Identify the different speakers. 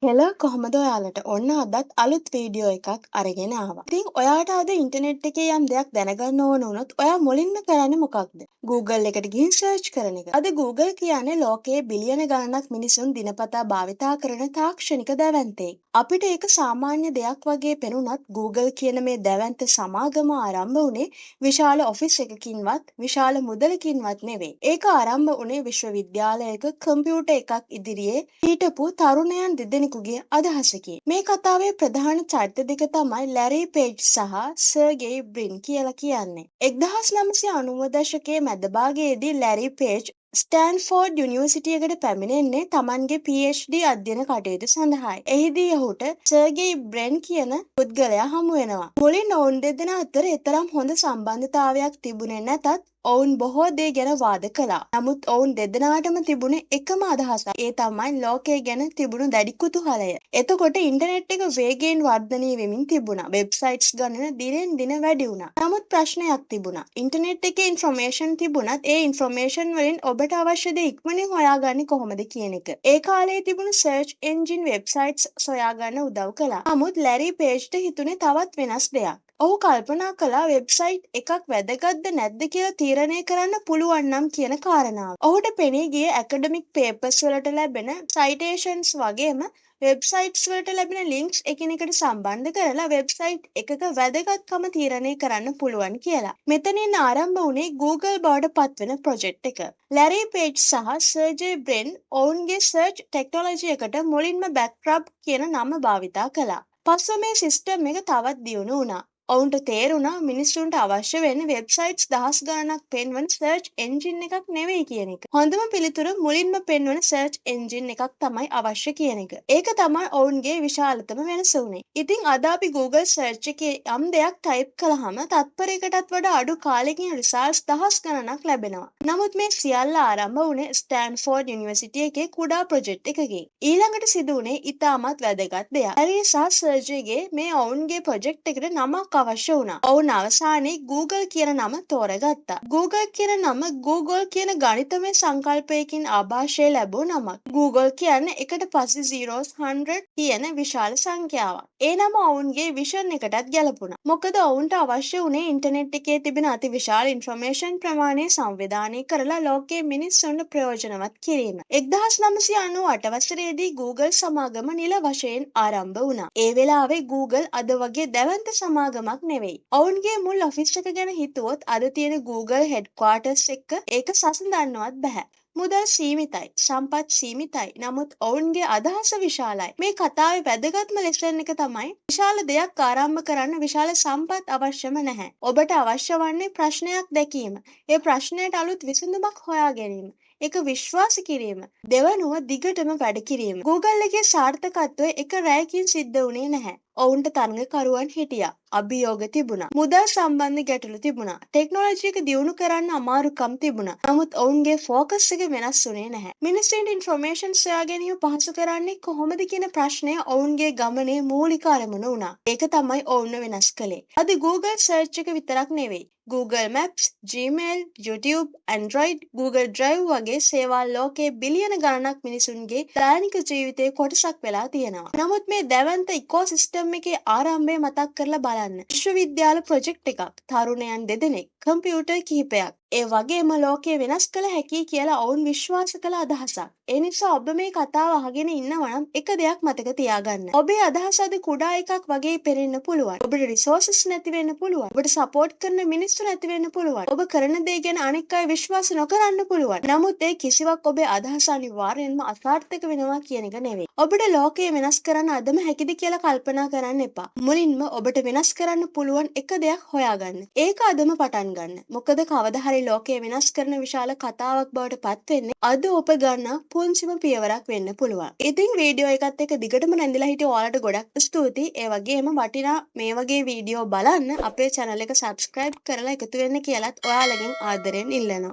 Speaker 1: හෙල කොහොමද ඔයාලට ඔන්න අදත් අලුත් වීඩියෝ එකක් අරගෙන ආවා. ඉතින් ඔයාට අද ඉන්ටර්නෙට් එකේ යම් දෙයක් දැනගන්න ඕන වුණොත් ඔයා මුලින්ම කරන්නේ මොකක්ද? Google එකට ගිහින් සර්ච් කරන එක. අද Google කියන්නේ ලෝකයේ බිලියන ගණනක් මිනිසුන් දිනපතා භාවිතා කරන තාක්ෂණික දැවැන්තෙක්. අපිට ඒක සාමාන්‍ය දෙයක් වගේ පෙනුනත් Google කියන මේ දැවැන්ත සමාගම ආරම්භ වුණේ විශාල ඔෆිස් එකකින්වත් විශාල මුදලකින්වත් නෙවෙයි. ඒක ආරම්භ වුණේ විශ්වවිද්‍යාලයක කම්පියුටර් එකක් ඉදිරියේ හිටපු තරුණයන් දෙදෙනෙකුගේ අදහසකි. මේ කතාවේ ප්‍රධාන චරිත දෙක තමයි ලැරි පේජ් සහ සර්ගෙයි බ්‍රින් කියලා කියන්නේ. 1990 දශකයේ මැද භාගයේදී ලැරි පේජ් ස්ටෑන්ෆෝඩ් යුනිවර්සිටි එකට පැමිණෙන්නේ තමන්ගේ PhD අධ්‍යයන කටයුතු සඳහායි. එහිදී ඔහුට සර්ගෙයි බ්‍රෙන් කියන පුද්ගලයා හමු වෙනවා. මුලින් ඔවුන් දෙදෙනා අතර එතරම් හොඳ සම්බන්ධතාවයක් තිබුණේ නැතත් ඔවුන් බොහෝ දේ ගැන වාද කළා. නමුත් ඔවුන් දෙදෙනාටම තිබුණේ එකම අදහසක්. ඒ තමයි ලෝකය ගැන තිබුණු දැඩි කුතුහලය. එතකොට ඉන්ටර්නෙට් එක වේගයෙන් වර්ධනය වෙමින් තිබුණා. වෙබ්සයිට්ස් ගණන දිනෙන් දින වැඩි වුණා. නමුත් ප්‍රශ්නයක් තිබුණා. ඉන්ටර්නෙට් එකේ ඉන්ෆර්මේෂන් තිබුණත් ඒ ඉන්ෆර්මේෂන් වලින් ඔබට අවශ්‍ය දේ ඉක්මනින් හොයාගන්නේ කොහොමද කියන එක. ඒ කාලේ තිබුණු සර්ච් එන්ජින් වෙබ්සයිට්ස් සොයාගන්න උදව් කළා. නමුත් ලැරි පේජ්ට හිතුනේ තවත් වෙනස් දෙයක්. ඔහු කල්පනා කළා වෙබ්සයිට් එකක් වැදගත්ද නැද්ද කියලා තීරණය කරන්න පුළුවන් නම් කියන කාරණාව. ඔහුට පෙනී ගියේ ඇකඩමික් පේපර්ස් වලට ලැබෙන සයිටේෂන්ස් වගේම වෙබ්සයිට්ස් වලට ලැබෙන ලින්ක්ස් එකිනෙකට සම්බන්ධ කරලා වෙබ්සයිට් එකක වැදගත්කම තීරණය කරන්න පුළුවන් කියලා. මෙතනින් ආරම්භ වුණේ Google බවට පත්වෙන ප්‍රොජෙක්ට් එක. ලැරි පේජ් සහ සර්ජේ බ්‍රෙන් ඔවුන්ගේ සර්ච් ටෙක්නොලොජි එකට මුලින්ම බැක්රබ් කියන නම භාවිතා කළා. පස්ව මේ සිස්ටම් එක තවත් දියුණු වුණා. ඔවුන්ට තේරුණා මිනිස්සුන්ට අවශ්‍ය වෙන්නේ වෙබ්සයිට්ස් දහස් ගණනක් පෙන්වන සර්ච් එන්ජින් එකක් නෙවෙයි කියන එක. හොඳම පිළිතුර මුලින්ම පෙන්වන සර්ච් එන්ජින් එකක් තමයි අවශ්‍ය කියන එක. ඒක තමයි ඔවුන්ගේ විශාලතම වෙනස වුණේ. ඉතින් අද අපි Google සර්ච් එකේ යම් දෙයක් ටයිප් කළාම තත්පරයකටත් වඩා අඩු කාලෙකින් රිසල්ට්ස් දහස් ගණනක් ලැබෙනවා. නමුත් මේ සියල්ල ආරම්භ වුණේ ස්ටෑන්ෆෝඩ් යුනිවර්සිටි එකේ කුඩා ප්‍රොජෙක්ට් එකකින්. ඊළඟට සිදු වුණේ ඉතාමත් වැදගත් දෙයක්. ලැරි සහ සර්ජේගේ මේ ඔවුන්ගේ ප්‍රොජෙක්ට් එකට නමක් අවශ්‍ය වුණා. ඔවුන් අවසානයේ Google කියන නම තෝරගත්තා. Google කියන නම Google කියන ගණිතමය සංකල්පයකින් ආభాෂය ලැබූ නමක්. Google කියන්නේ එකට පස්සේ zeros 100 කියන විශාල සංඛ්‍යාවක්. ඒ නම ඔවුන්ගේ විෂන් එකටත් ගැලපුණා. මොකද ඔවුන්ට අවශ්‍ය වුණේ ඉන්ටර්නෙට් එකේ තිබෙන අති විශාල ඉන්ෆර්මේෂන් ප්‍රමාණය සංවිධානය කරලා ලෝකයේ මිනිස්සුන්ට ප්‍රයෝජනවත් කිරීම. 1998 වසරේදී Google සමාගම නිල වශයෙන් ආරම්භ වුණා. ඒ වෙලාවේ Google අද වගේ දැවැන්ත සමාගමක් නෙවෙයි. ඔවුන්ගේ මුල් ඔෆිස් එක ගැන හිතුවොත් අද තියෙන Google හෙඩ්ක්වාටර්ස් එක්ක ඒක සසඳන්නවත් බෑ. මුදල් සීමිතයි, සම්පත් සීමිතයි. නමුත් ඔවුන්ගේ අදහස විශාලයි. මේ කතාවේ වැදගත්ම ලෙසන් එක තමයි විශාල දෙයක් ආරම්භ කරන්න විශාල සම්පත් අවශ්‍යම නැහැ. ඔබට අවශ්‍ය වන්නේ ප්‍රශ්නයක් දැකීම. ඒ ප්‍රශ්නයට අලුත් විසඳුමක් හොයා ගැනීම. ඒක විශ්වාස කිරීම. දෙවනුව දිගටම වැඩ කිරීම. Google එකේ සාර්ථකත්වය එක රැයකින් සිද්ධ වුණේ නැහැ. ඔවුන්ට තරඟකරුවන් හිටියා. අභියෝග තිබුණා. මුදල් සම්බන්ධ ගැටලු තිබුණා. ටෙක්නොලොජි එක දියුණු කරන්න අමාරුකම් තිබුණා. නමුත් ඔවුන්ගේ ෆෝකස් එක වෙනස් වුණේ නැහැ. මිනිස්සුන්ට ඉන්ෆර්මේෂන් සොයා ගැනීම පහසු කරන්නේ කොහොමද කියන ප්‍රශ්නය ඔවුන්ගේ ගමනේ මූලික අරමුණ වුණා. ඒක තමයි ඔවුන්ව වෙනස් කළේ. අද Google සර්ච් එක විතරක් නෙවෙයි. Google Maps, Gmail, YouTube, Android, Google Drive වගේ සේවා ලෝකයේ බිලියන ගණනක් මිනිසුන්ගේ දෛනික ජීවිතයේ කොටසක් වෙලා තියෙනවා. නමුත් මේ දැවැන්ත ඉකෝසිස්ටම් එකේ ආරම්භය මතක් කරලා බලන්න. විශ්වවිද්‍යාල ප්‍රොජෙක්ට් එකක්, තරුණයන් දෙදෙනෙක්, කම්පියුටර් කිහිපයක්. ඒ වගේම ලෝකය වෙනස් කළ හැකි කියලා ඔවුන් විශ්වාස කළ අදහසක්. ඒ නිසා ඔබ මේ කතාව අහගෙන ඉන්නවා නම් එක දෙයක් මතක තියාගන්න. ඔබේ අදහස අද කුඩා එකක් වගේ පෙනෙන්න පුළුවන්. ඔබට රිසෝසස් නැති වෙන්න පුළුවන්. ඔබට සපෝට් කරන මිනිස්සු නැති වෙන්න පුළුවන්. ඔබ කරන දේ ගැන අනෙක් අය විශ්වාස නොකරන්න පුළුවන්. නමුත් ඒ කිසිවක් ඔබේ අදහස අනිවාර්යෙන්ම අසාර්ථක වෙනවා කියන එක නෙවෙයි. ඔබට ලෝකය වෙනස් කරන්න අදම හැකිද කියලා කල්පනා කරන්න එපා. මුලින්ම ඔබට වෙනස් කරන්න පුළුවන් එක දෙයක් හොයාගන්න. ඒක අදම පටන් ගන්න. මොකද කවදා හරි ලෝකය වෙනස් කරන විශාල කතාවක් බවට පත් වෙන්නේ අද ඔබ ගන්න පුංචිම පියවරක් වෙන්න පුළුවන්. ඉතින් වීඩියෝ එකත් එක්ක දිගටම රැඳිලා හිටිය ඔයාලට ගොඩක් ස්තුතියි. ඒ වගේම වටිනා මේ වගේ වීඩියෝ බලන්න අපේ channel එක subscribe කරලා එකතු වෙන්න කියලාත් ඔයාලගෙන් ආදරෙන් ඉල්ලනවා.